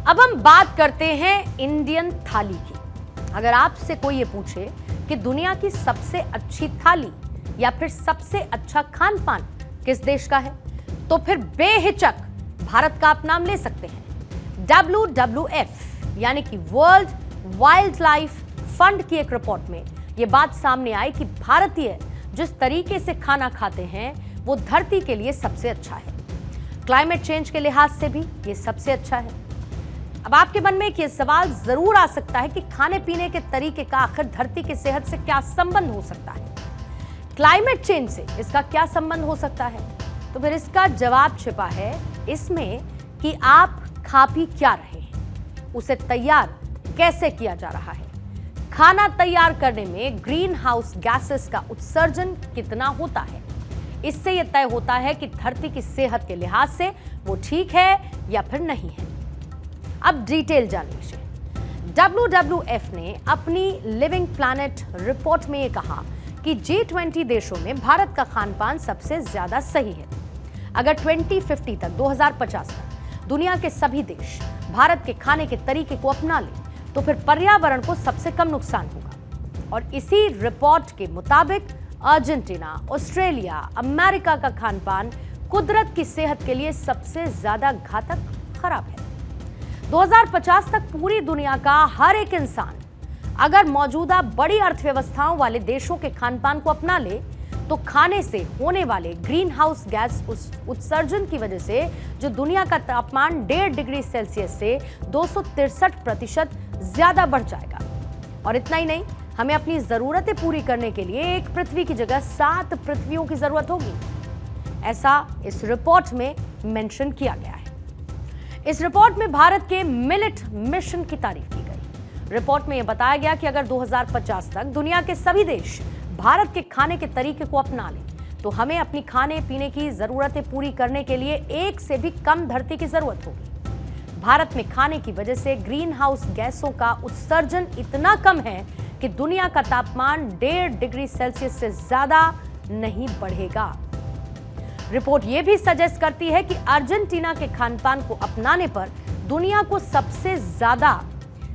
अब हम बात करते हैं इंडियन थाली की। अगर आपसे कोई ये पूछे कि दुनिया की सबसे अच्छी थाली या फिर सबसे अच्छा खान पान किस देश का है, तो फिर बेहिचक भारत का आप नाम ले सकते हैं। WWF यानी कि वर्ल्ड वाइल्ड लाइफ फंड की एक रिपोर्ट में यह बात सामने आई कि भारतीय जिस तरीके से खाना खाते हैं वो धरती के लिए सबसे अच्छा है। क्लाइमेट चेंज के लिहाज से भी ये सबसे अच्छा है। अब आपके मन में एक सवाल जरूर आ सकता है कि खाने पीने के तरीके का आखिर धरती की सेहत से क्या संबंध हो सकता है, क्लाइमेट चेंज से इसका क्या संबंध हो सकता है। तो फिर इसका जवाब छिपा है इसमें कि आप खा पी क्या रहे हैं, उसे तैयार कैसे किया जा रहा है। खाना तैयार करने में ग्रीन हाउस गैसेस का उत्सर्जन कितना होता है, इससे यह तय होता है कि धरती की सेहत के लिहाज से वो ठीक है या फिर नहीं है। अब डिटेल जान लीजिए। WWF ने अपनी लिविंग प्लैनेट रिपोर्ट में यह कहा कि G20 देशों में भारत का खान पान सबसे ज्यादा सही है। अगर 2050 तक 2050 तक दुनिया के सभी देश भारत के खाने के तरीके को अपना लें तो फिर पर्यावरण को सबसे कम नुकसान होगा। और इसी रिपोर्ट के मुताबिक अर्जेंटीना, ऑस्ट्रेलिया, अमेरिका का खान पान कुदरत की सेहत के लिए सबसे ज्यादा घातक खराब है। 2050 तक पूरी दुनिया का हर एक इंसान अगर मौजूदा बड़ी अर्थव्यवस्थाओं वाले देशों के खान पान को अपना ले तो खाने से होने वाले ग्रीन हाउस गैस उत्सर्जन की वजह से जो दुनिया का तापमान 1.5 डिग्री सेल्सियस से 263% ज्यादा बढ़ जाएगा। और इतना ही नहीं, हमें अपनी जरूरतें पूरी करने के लिए एक पृथ्वी की जगह 7 पृथ्वियों की जरूरत होगी, ऐसा इस रिपोर्ट में मेंशन किया गया है। इस रिपोर्ट में भारत के मिलेट मिशन की तारीफ की गई। रिपोर्ट में यह बताया गया कि अगर 2050 तक दुनिया के सभी देश भारत के खाने के तरीके को अपना लें तो हमें अपनी खाने पीने की जरूरतें पूरी करने के लिए एक से भी कम धरती की जरूरत होगी। भारत में खाने की वजह से ग्रीन हाउस गैसों का उत्सर्जन इतना कम है कि दुनिया का तापमान 1.5 डिग्री सेल्सियस से ज्यादा नहीं बढ़ेगा। रिपोर्ट यह भी सजेस्ट करती है कि अर्जेंटीना के खान पान को अपनाने पर दुनिया को सबसे ज्यादा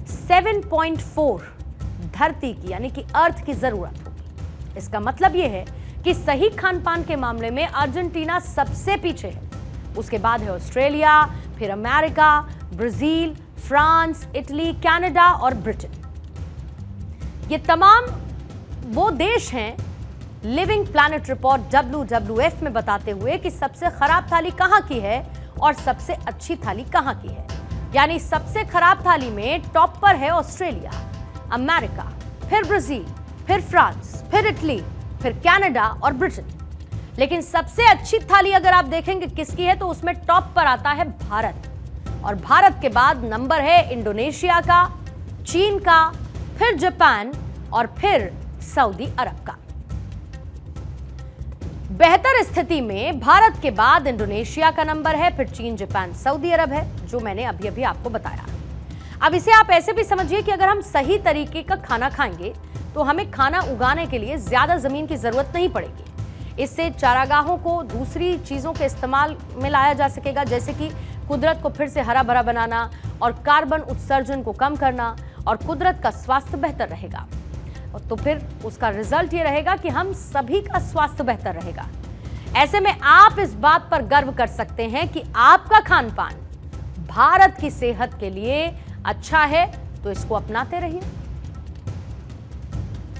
7.4 धरती की यानी कि अर्थ की जरूरत होगी। इसका मतलब यह है कि सही खान पान के मामले में अर्जेंटीना सबसे पीछे है। उसके बाद है ऑस्ट्रेलिया, फिर America, Brazil, France, Italy, Canada और ब्रिटेन। ये तमाम वो देश हैं लिविंग प्लैनेट रिपोर्ट WWF में बताते हुए कि सबसे खराब थाली कहां की है और सबसे अच्छी थाली कहां की है। यानी सबसे खराब थाली में टॉप पर है ऑस्ट्रेलिया, अमेरिका, फिर ब्राजील, फिर फ्रांस, फिर इटली, फिर कनाडा और ब्रिटेन। लेकिन सबसे अच्छी थाली अगर आप देखेंगे किसकी है तो उसमें टॉप पर आता है भारत। और भारत के बाद नंबर है इंडोनेशिया का, चीन का, फिर जापान और फिर सऊदी अरब का। बेहतर स्थिति में भारत के बाद इंडोनेशिया का नंबर है, फिर चीन, जापान, सऊदी अरब है, जो मैंने अभी अभी आपको बताया। अब इसे आप ऐसे भी समझिए कि अगर हम सही तरीके का खाना खाएंगे तो हमें खाना उगाने के लिए ज्यादा जमीन की जरूरत नहीं पड़ेगी। इससे चारागाहों को दूसरी चीजों के इस्तेमाल में लाया जा सकेगा, जैसे कि कुदरत को फिर से हरा भरा बनाना और कार्बन उत्सर्जन को कम करना, और कुदरत का स्वास्थ्य बेहतर रहेगा। और तो फिर उसका रिजल्ट ये रहेगा कि हम सभी का स्वास्थ्य बेहतर रहेगा। ऐसे में आप इस बात पर गर्व कर सकते हैं कि आपका खान पान भारत की सेहत के लिए अच्छा है, तो इसको अपनाते रहिए।